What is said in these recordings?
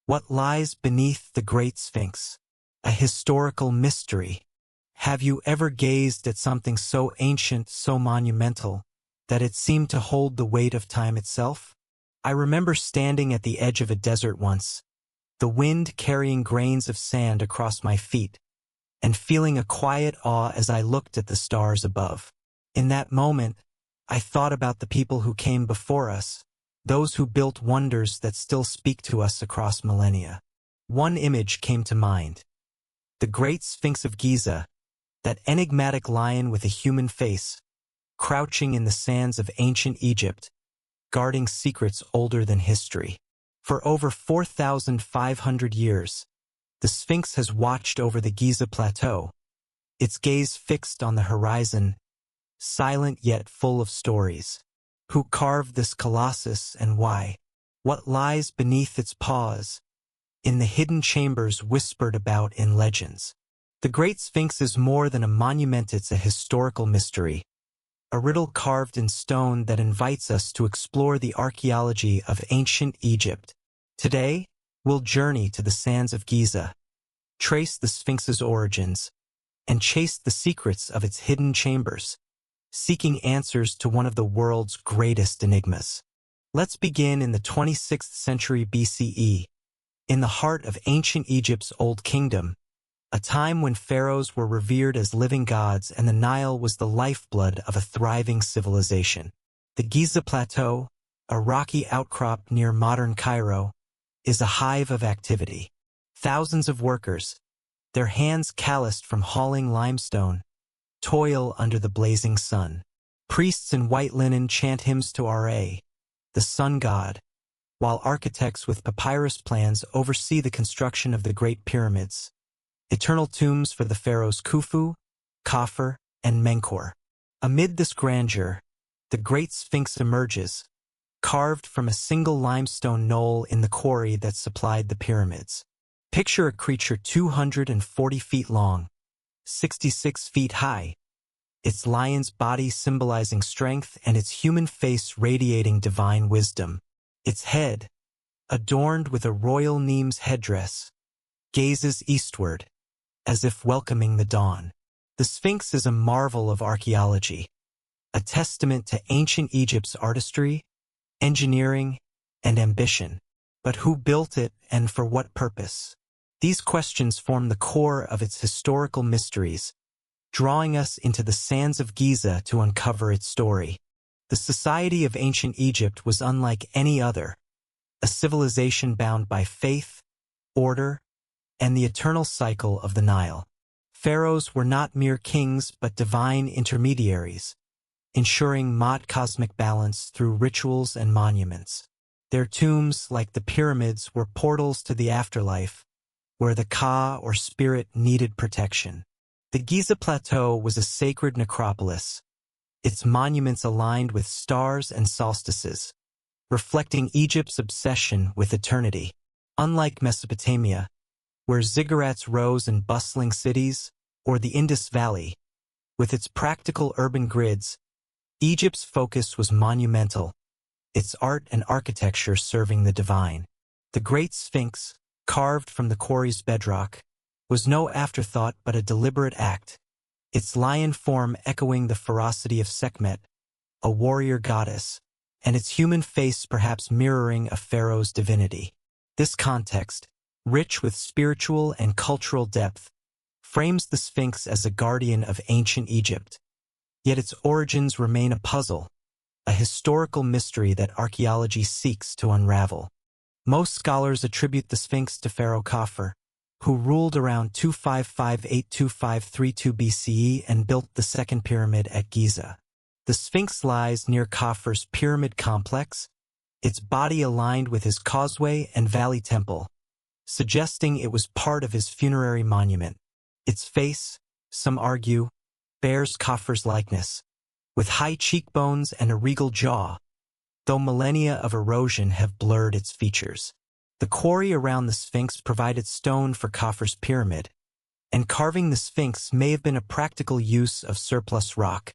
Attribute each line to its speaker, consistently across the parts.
Speaker 1: What lies beneath the Great Sphinx? A historical mystery. Have you ever gazed at something so ancient, so monumental, that it seemed to hold the weight of time itself? I remember standing at the edge of a desert once, the wind carrying grains of sand across my feet, and feeling a quiet awe as I looked at the stars above. In that moment, I thought about the people who came before us, those who built wonders that still speak to us across millennia. One image came to mind. The Great Sphinx of Giza, that enigmatic lion with a human face, crouching in the sands of ancient Egypt, guarding secrets older than history. For over 4,500 years, the Sphinx has watched over the Giza Plateau, its gaze fixed on the horizon, silent yet full of stories. Who carved this colossus and why? What lies beneath its paws, in the hidden chambers whispered about in legends? The Great Sphinx is more than a monument, it's a historical mystery, a riddle carved in stone that invites us to explore the archaeology of ancient Egypt. Today, we'll journey to the sands of Giza, trace the Sphinx's origins, and chase the secrets of its hidden chambers, seeking answers to one of the world's greatest enigmas. Let's begin in the 26th century BCE, in the heart of ancient Egypt's Old Kingdom, a time when pharaohs were revered as living gods and the Nile was the lifeblood of a thriving civilization. The Giza Plateau, a rocky outcrop near modern Cairo, is a hive of activity. Thousands of workers, their hands calloused from hauling limestone, toil under the blazing sun. Priests in white linen chant hymns to Ra, the sun god, while architects with papyrus plans oversee the construction of the Great Pyramids, eternal tombs for the pharaohs Khufu, Khafre, and Menkaure. Amid this grandeur, the Great Sphinx emerges, carved from a single limestone knoll in the quarry that supplied the pyramids. Picture a creature 240 feet long, 66 feet high, its lion's body symbolizing strength and its human face radiating divine wisdom. Its head, adorned with a royal Nemes headdress, gazes eastward, as if welcoming the dawn. The Sphinx is a marvel of archaeology, a testament to ancient Egypt's artistry, engineering, and ambition. But who built it and for what purpose? These questions form the core of its historical mysteries, drawing us into the sands of Giza to uncover its story. The society of ancient Egypt was unlike any other, a civilization bound by faith, order, and the eternal cycle of the Nile. Pharaohs were not mere kings but divine intermediaries, ensuring cosmic balance through rituals and monuments. Their tombs, like the pyramids, were portals to the afterlife, where the Ka or spirit needed protection. The Giza Plateau was a sacred necropolis, its monuments aligned with stars and solstices, reflecting Egypt's obsession with eternity. Unlike Mesopotamia, where ziggurats rose in bustling cities, or the Indus Valley, with its practical urban grids, Egypt's focus was monumental, its art and architecture serving the divine. The Great Sphinx, carved from the quarry's bedrock, was no afterthought but a deliberate act, its lion form echoing the ferocity of Sekhmet, a warrior goddess, and its human face perhaps mirroring a pharaoh's divinity. This context, rich with spiritual and cultural depth, frames the Sphinx as a guardian of ancient Egypt. Yet its origins remain a puzzle, a historical mystery that archaeology seeks to unravel. Most scholars attribute the Sphinx to Pharaoh Khafre, who ruled around 255–825–32 BCE and built the second pyramid at Giza. The Sphinx lies near Khafre's pyramid complex, its body aligned with his causeway and valley temple, suggesting it was part of his funerary monument. Its face, some argue, bears Khafre's likeness, with high cheekbones and a regal jaw, though millennia of erosion have blurred its features. The quarry around the Sphinx provided stone for Khafre's pyramid, and carving the Sphinx may have been a practical use of surplus rock,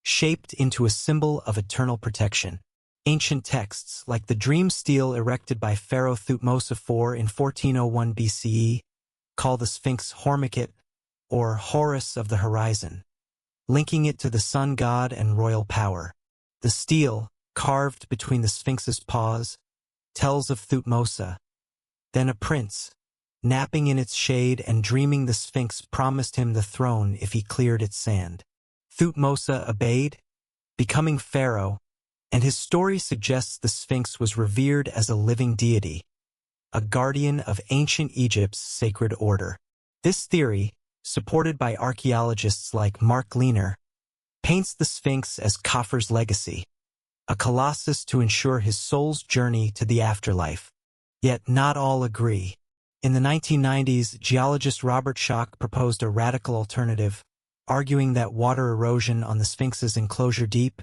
Speaker 1: shaped into a symbol of eternal protection. Ancient texts, like the dream stele erected by Pharaoh Thutmose IV in 1401 BCE, call the Sphinx Hormikhet, or Horus of the horizon, linking it to the sun god and royal power. The stele, carved between the Sphinx's paws, tells of Thutmose, then a prince, napping in its shade and dreaming the Sphinx promised him the throne if he cleared its sand. Thutmose obeyed, becoming pharaoh, and his story suggests the Sphinx was revered as a living deity, a guardian of ancient Egypt's sacred order. This theory, supported by archaeologists like Mark Lehner, paints the Sphinx as Khafre's legacy, a colossus to ensure his soul's journey to the afterlife. Yet not all agree. In the 1990s, geologist Robert Schoch proposed a radical alternative, arguing that water erosion on the Sphinx's enclosure deep,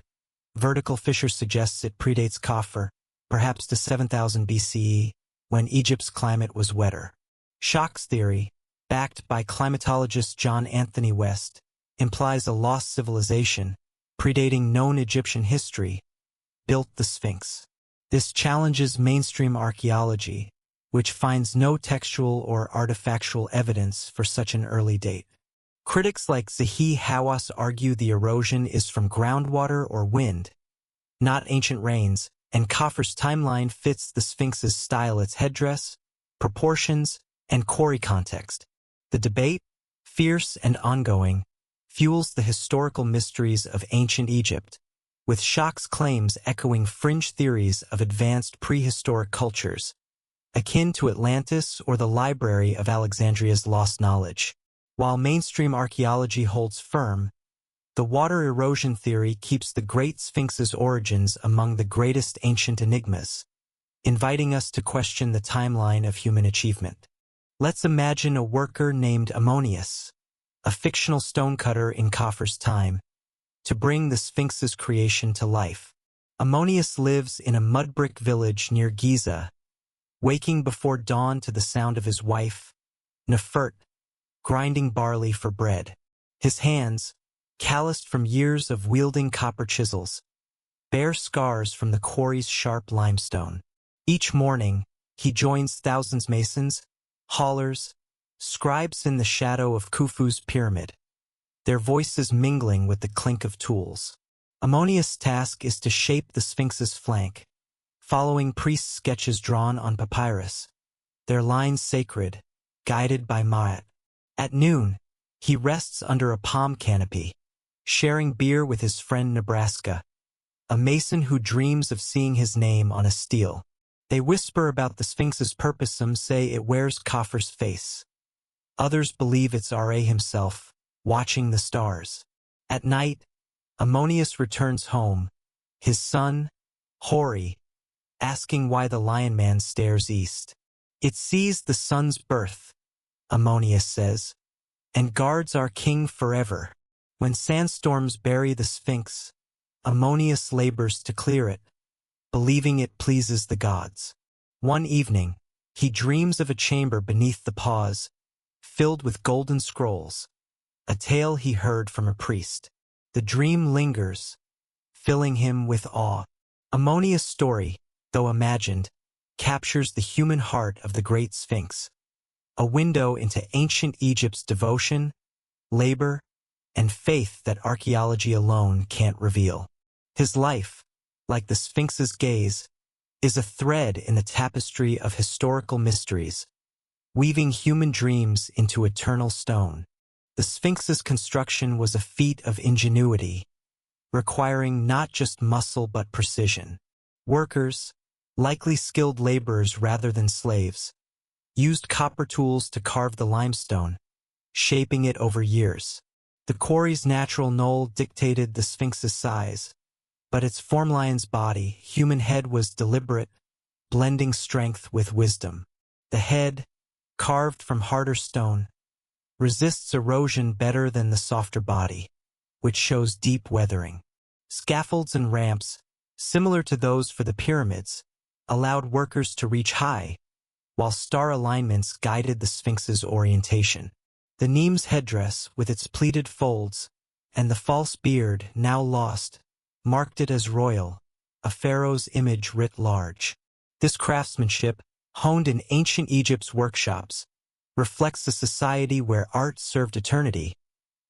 Speaker 1: vertical fissure suggests it predates Khafre, perhaps to 7000 BCE, when Egypt's climate was wetter. Schoch's theory, backed by climatologist John Anthony West, implies a lost civilization, predating known Egyptian history, built the Sphinx. This challenges mainstream archaeology, which finds no textual or artifactual evidence for such an early date. Critics like Zahi Hawass argue the erosion is from groundwater or wind, not ancient rains, and Khafre's timeline fits the Sphinx's style, its headdress, proportions, and quarry context. The debate, fierce and ongoing, fuels the historical mysteries of ancient Egypt, with Schoch's claims echoing fringe theories of advanced prehistoric cultures, akin to Atlantis or the Library of Alexandria's lost knowledge. While mainstream archaeology holds firm, the water erosion theory keeps the Great Sphinx's origins among the greatest ancient enigmas, inviting us to question the timeline of human achievement. Let's imagine a worker named Ammonius, a fictional stonecutter in Khafre's time, to bring the Sphinx's creation to life. Ammonius lives in a mud-brick village near Giza, waking before dawn to the sound of his wife, Nefert, grinding barley for bread. His hands, calloused from years of wielding copper chisels, bear scars from the quarry's sharp limestone. Each morning, he joins thousands masons, haulers, scribes in the shadow of Khufu's pyramid, their voices mingling with the clink of tools. Ammonius' task is to shape the Sphinx's flank, following priest sketches drawn on papyrus, their lines sacred, guided by Ma'at. At noon, he rests under a palm canopy, sharing beer with his friend Nebraska, a mason who dreams of seeing his name on a stele. They whisper about the Sphinx's purpose. Some say it wears Khafre's face. Others believe it's Ra himself, watching the stars. At night, Ammonius returns home, his son, Hori, asking why the Lion Man stares east. It sees the sun's birth, Ammonius says, and guards our king forever. When sandstorms bury the Sphinx, Ammonius labors to clear it, believing it pleases the gods. One evening, he dreams of a chamber beneath the paws, filled with golden scrolls, a tale he heard from a priest. The dream lingers, filling him with awe. Ammonius' story, though imagined, captures the human heart of the Great Sphinx, a window into ancient Egypt's devotion, labor, and faith that archaeology alone can't reveal. His life, like the Sphinx's gaze, is a thread in the tapestry of historical mysteries, weaving human dreams into eternal stone. The Sphinx's construction was a feat of ingenuity, requiring not just muscle but precision. Workers, likely skilled laborers rather than slaves, used copper tools to carve the limestone, shaping it over years. The quarry's natural knoll dictated the Sphinx's size, but its formlion's body, human head, was deliberate, blending strength with wisdom. The head, carved from harder stone, resists erosion better than the softer body, which shows deep weathering. Scaffolds and ramps, similar to those for the pyramids, allowed workers to reach high, while star alignments guided the Sphinx's orientation. The Neme's headdress, with its pleated folds, and the false beard, now lost, marked it as royal, a pharaoh's image writ large. This craftsmanship, honed in ancient Egypt's workshops, reflects a society where art served eternity,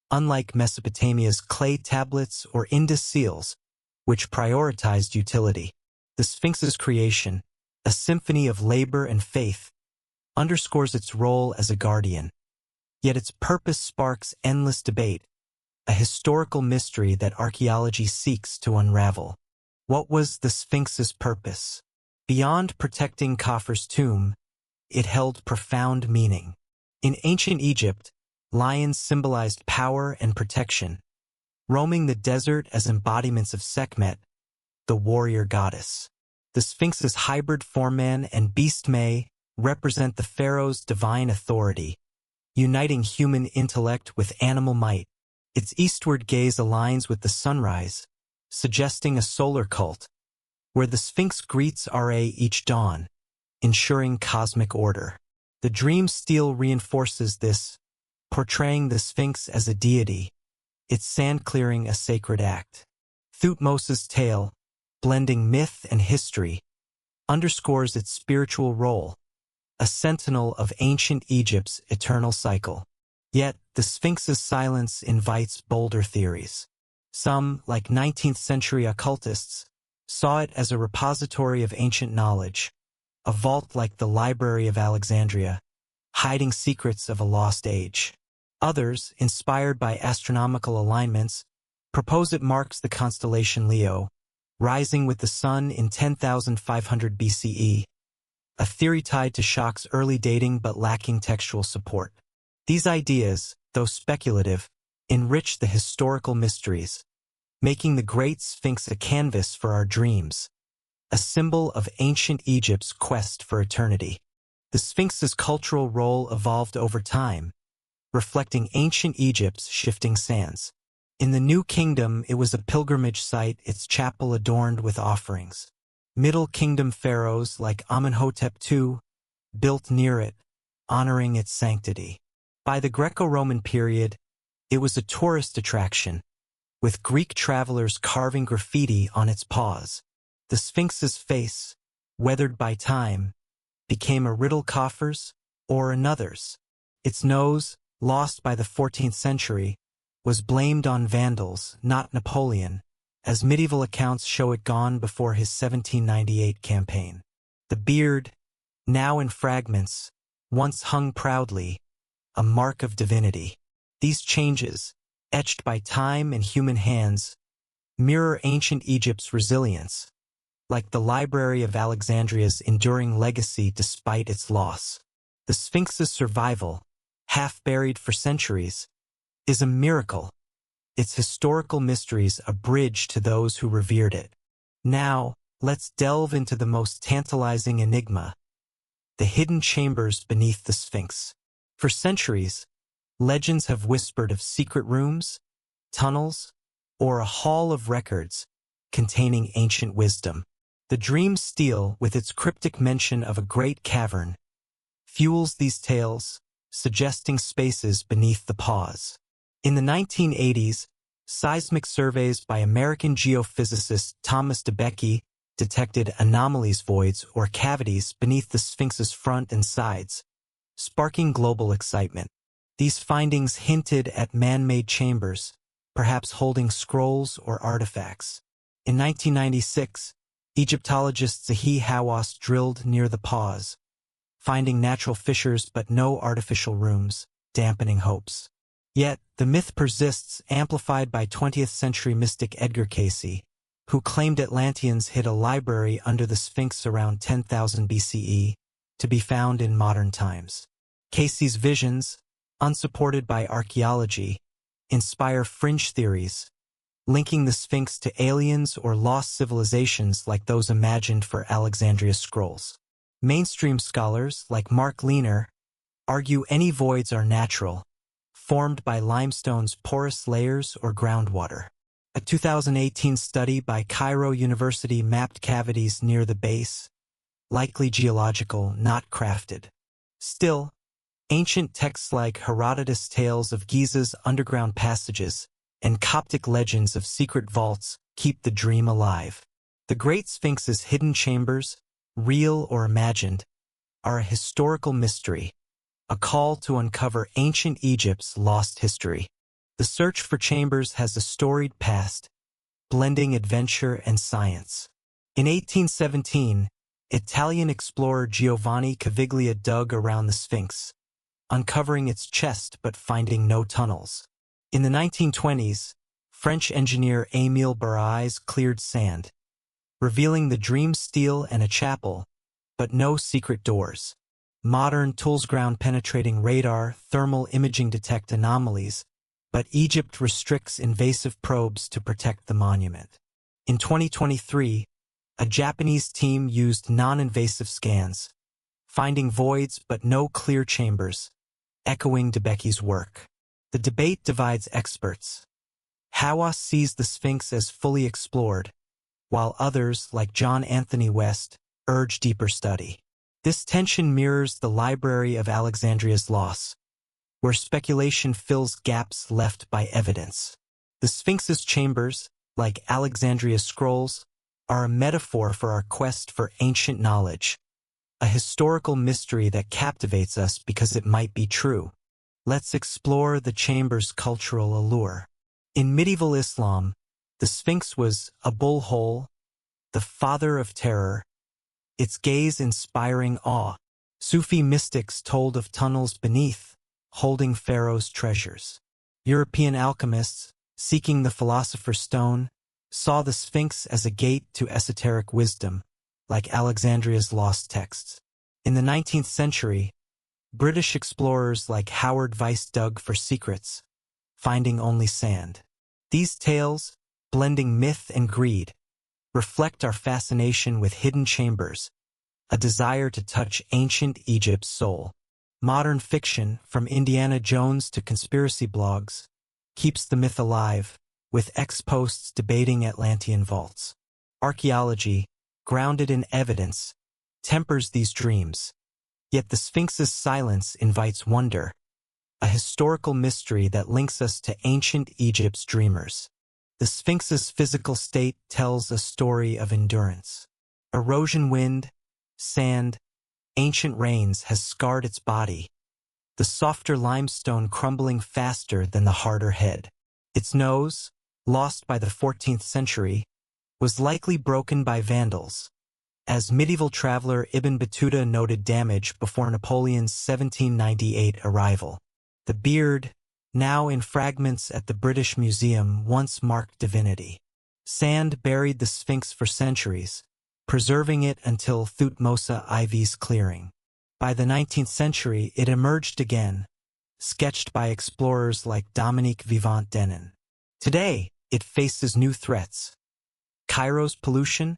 Speaker 1: unlike Mesopotamia's clay tablets or Indus seals, which prioritized utility. The Sphinx's creation, a symphony of labor and faith, underscores its role as a guardian. Yet its purpose sparks endless debate, a historical mystery that archaeology seeks to unravel. What was the Sphinx's purpose? Beyond protecting Khafre's tomb, it held profound meaning. In ancient Egypt, lions symbolized power and protection, roaming the desert as embodiments of Sekhmet, the warrior goddess. The Sphinx's hybrid foreman and beast may represent the pharaoh's divine authority, uniting human intellect with animal might. Its eastward gaze aligns with the sunrise, suggesting a solar cult, where the Sphinx greets Ra each dawn, ensuring cosmic order. The dream stele reinforces this, portraying the Sphinx as a deity, its sand clearing a sacred act. Thutmose's tale, blending myth and history, underscores its spiritual role, a sentinel of ancient Egypt's eternal cycle. Yet, the Sphinx's silence invites bolder theories. Some, like 19th-century occultists, saw it as a repository of ancient knowledge, a vault like the Library of Alexandria, hiding secrets of a lost age. Others, inspired by astronomical alignments, propose it marks the constellation Leo, rising with the sun in 10,500 BCE, a theory tied to Shak's early dating but lacking textual support. These ideas, though speculative, enrich the historical mysteries, making the Great Sphinx a canvas for our dreams, a symbol of ancient Egypt's quest for eternity. The Sphinx's cultural role evolved over time, reflecting ancient Egypt's shifting sands. In the New Kingdom, it was a pilgrimage site, its chapel adorned with offerings. Middle Kingdom pharaohs like Amenhotep II built near it, honoring its sanctity. By the Greco-Roman period, it was a tourist attraction, with Greek travelers carving graffiti on its paws. The Sphinx's face, weathered by time, became a riddle Khafre's or another's. Its nose, lost by the 14th century, was blamed on Vandals, not Napoleon, as medieval accounts show it gone before his 1798 campaign. The beard, now in fragments, once hung proudly, a mark of divinity. These changes, etched by time and human hands, mirror ancient Egypt's resilience, like the Library of Alexandria's enduring legacy despite its loss. The Sphinx's survival, half buried for centuries, is a miracle, its historical mysteries a bridge to those who revered it. Now, let's delve into the most tantalizing enigma, the hidden chambers beneath the Sphinx. For centuries, legends have whispered of secret rooms, tunnels, or a hall of records containing ancient wisdom. The dream stele, with its cryptic mention of a great cavern, fuels these tales, suggesting spaces beneath the pause. In the 1980s, seismic surveys by American geophysicist Thomas DeBakey detected anomalies, voids, or cavities beneath the Sphinx's front and sides, sparking global excitement. These findings hinted at man-made chambers, perhaps holding scrolls or artifacts. In 1996, Egyptologist Zahi Hawass drilled near the pause, finding natural fissures but no artificial rooms, dampening hopes. Yet, the myth persists, amplified by 20th-century mystic Edgar Cayce, who claimed Atlanteans hid a library under the Sphinx around 10,000 BCE, to be found in modern times. Cayce's visions, unsupported by archaeology, inspire fringe theories, linking the Sphinx to aliens or lost civilizations like those imagined for Alexandria's scrolls. Mainstream scholars, like Mark Lehner, argue any voids are natural, formed by limestone's porous layers or groundwater. A 2018 study by Cairo University mapped cavities near the base, likely geological, not crafted. Still, ancient texts like Herodotus' tales of Giza's underground passages and Coptic legends of secret vaults keep the dream alive. The Great Sphinx's hidden chambers, real or imagined, are a historical mystery, a call to uncover ancient Egypt's lost history. The search for chambers has a storied past, blending adventure and science. In 1817, Italian explorer Giovanni Caviglia dug around the Sphinx, uncovering its chest but finding no tunnels. In the 1920s, French engineer Émile Barrais cleared sand, revealing the dream stele and a chapel, but no secret doors. Modern tools ground-penetrating radar, thermal imaging detect anomalies, but Egypt restricts invasive probes to protect the monument. In 2023, a Japanese team used non-invasive scans, finding voids but no clear chambers, echoing Debicki's work. The debate divides experts. Hawass sees the Sphinx as fully explored, while others, like John Anthony West, urge deeper study. This tension mirrors the Library of Alexandria's loss, where speculation fills gaps left by evidence. The Sphinx's chambers, like Alexandria's scrolls, are a metaphor for our quest for ancient knowledge, a historical mystery that captivates us because it might be true. Let's explore the chamber's cultural allure. In medieval Islam, the Sphinx was a bullhole, the father of terror, its gaze inspiring awe. Sufi mystics told of tunnels beneath, holding Pharaoh's treasures. European alchemists, seeking the philosopher's stone, saw the Sphinx as a gate to esoteric wisdom, like Alexandria's lost texts. In the 19th century, British explorers like Howard Vyse dug for secrets, finding only sand. These tales, blending myth and greed, reflect our fascination with hidden chambers, a desire to touch ancient Egypt's soul. Modern fiction, from Indiana Jones to conspiracy blogs, keeps the myth alive, with ex-posts debating Atlantean vaults. Archaeology, grounded in evidence, tempers these dreams. Yet the Sphinx's silence invites wonder, a historical mystery that links us to ancient Egypt's dreamers. The Sphinx's physical state tells a story of endurance. Erosion, wind, sand, ancient rains has scarred its body, the softer limestone crumbling faster than the harder head. Its nose, lost by the 14th century, was likely broken by vandals, as medieval traveler Ibn Battuta noted damage before Napoleon's 1798 arrival. The beard, now in fragments at the British Museum, once marked divinity. Sand buried the Sphinx for centuries, preserving it until Thutmose Ivy's clearing. By the 19th century, it emerged again, sketched by explorers like Dominique Vivant-Denon. Today, it faces new threats: Cairo's pollution,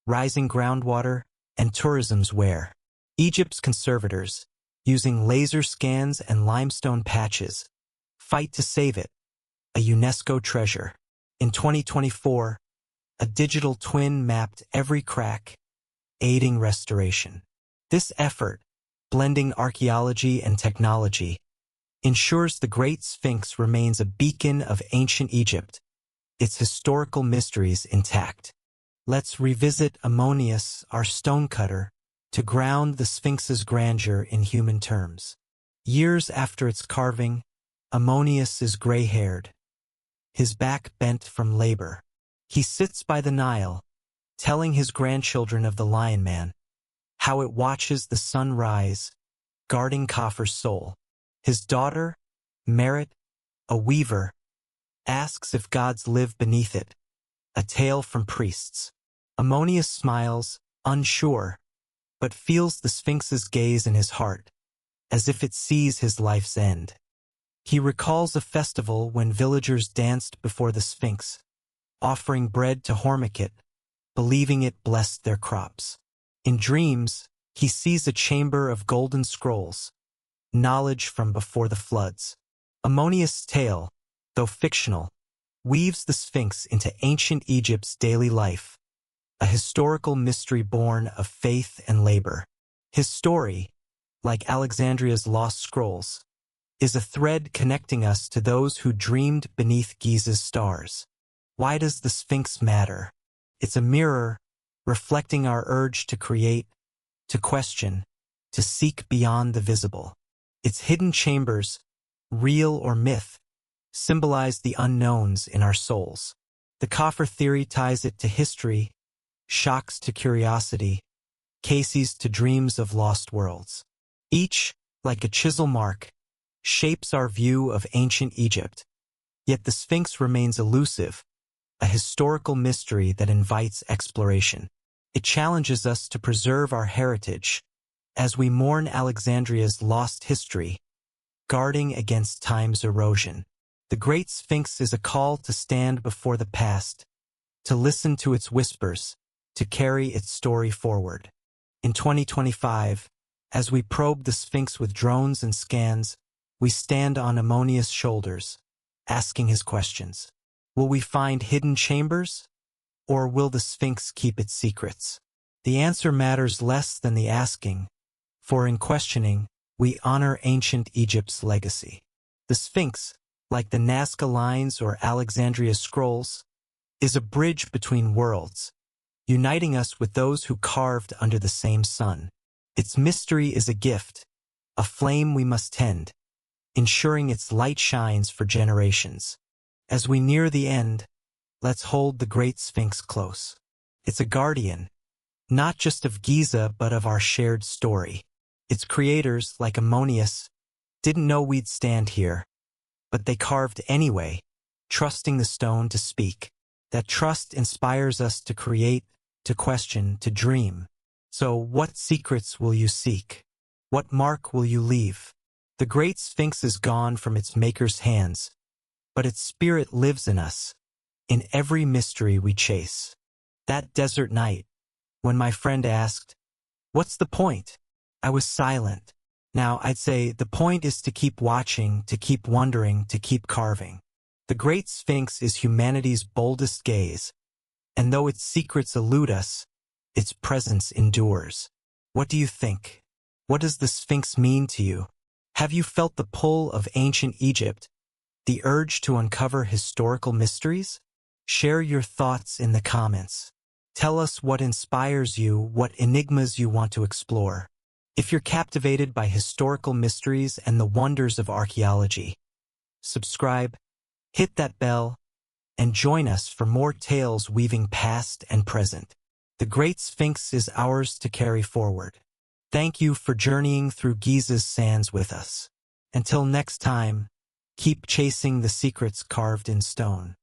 Speaker 1: rising groundwater, and tourism's wear. Egypt's conservators, using laser scans and limestone patches, fight to save it, a UNESCO treasure. In 2024, a digital twin mapped every crack, aiding restoration. This effort, blending archaeology and technology, ensures the Great Sphinx remains a beacon of ancient Egypt, its historical mysteries intact. Let's revisit Ammonius, our stonecutter, to ground the Sphinx's grandeur in human terms. Years after its carving, Ammonius is gray-haired, his back bent from labor. He sits by the Nile, telling his grandchildren of the Lion Man, how it watches the sun rise, guarding Khafre's soul. His daughter, Merit, a weaver, asks if gods live beneath it, a tale from priests. Ammonius smiles, unsure, but feels the Sphinx's gaze in his heart, as if it sees his life's end. He recalls a festival when villagers danced before the Sphinx, offering bread to Hormukit, believing it blessed their crops. In dreams, he sees a chamber of golden scrolls, knowledge from before the floods. Ammonius' tale, though fictional, weaves the Sphinx into ancient Egypt's daily life, a historical mystery born of faith and labor. His story, like Alexandria's lost scrolls, is a thread connecting us to those who dreamed beneath Giza's stars. Why does the Sphinx matter? It's a mirror, reflecting our urge to create, to question, to seek beyond the visible. Its hidden chambers, real or myth, symbolize the unknowns in our souls. The coffer theory ties it to history, shocks to curiosity, cases to dreams of lost worlds. Each, like a chisel mark, shapes our view of ancient Egypt. Yet the Sphinx remains elusive, a historical mystery that invites exploration. It challenges us to preserve our heritage as we mourn Alexandria's lost history, guarding against time's erosion. The Great Sphinx is a call to stand before the past, to listen to its whispers, to carry its story forward. In 2025, as we probe the Sphinx with drones and scans, we stand on Ammonia's shoulders, asking his questions. Will we find hidden chambers? Or will the Sphinx keep its secrets? The answer matters less than the asking, for in questioning, we honor ancient Egypt's legacy. The Sphinx, like the Nazca lines or Alexandria scrolls, is a bridge between worlds, uniting us with those who carved under the same sun. Its mystery is a gift, a flame we must tend, ensuring its light shines for generations. As we near the end, let's hold the Great Sphinx close. It's a guardian, not just of Giza but of our shared story. Its creators, like Ammonius, didn't know we'd stand here, but they carved anyway, trusting the stone to speak. That trust inspires us to create, to question, to dream. So what secrets will you seek? What mark will you leave? The Great Sphinx is gone from its maker's hands, but its spirit lives in us, in every mystery we chase. That desert night, when my friend asked, "What's the point?" I was silent. Now I'd say the point is to keep watching, to keep wondering, to keep carving. The Great Sphinx is humanity's boldest gaze, and though its secrets elude us, its presence endures. What do you think? What does the Sphinx mean to you? Have you felt the pull of ancient Egypt, the urge to uncover historical mysteries? Share your thoughts in the comments. Tell us what inspires you, what enigmas you want to explore. If you're captivated by historical mysteries and the wonders of archaeology, subscribe, hit that bell, and join us for more tales weaving past and present. The Great Sphinx is ours to carry forward. Thank you for journeying through Giza's sands with us. Until next time, keep chasing the secrets carved in stone.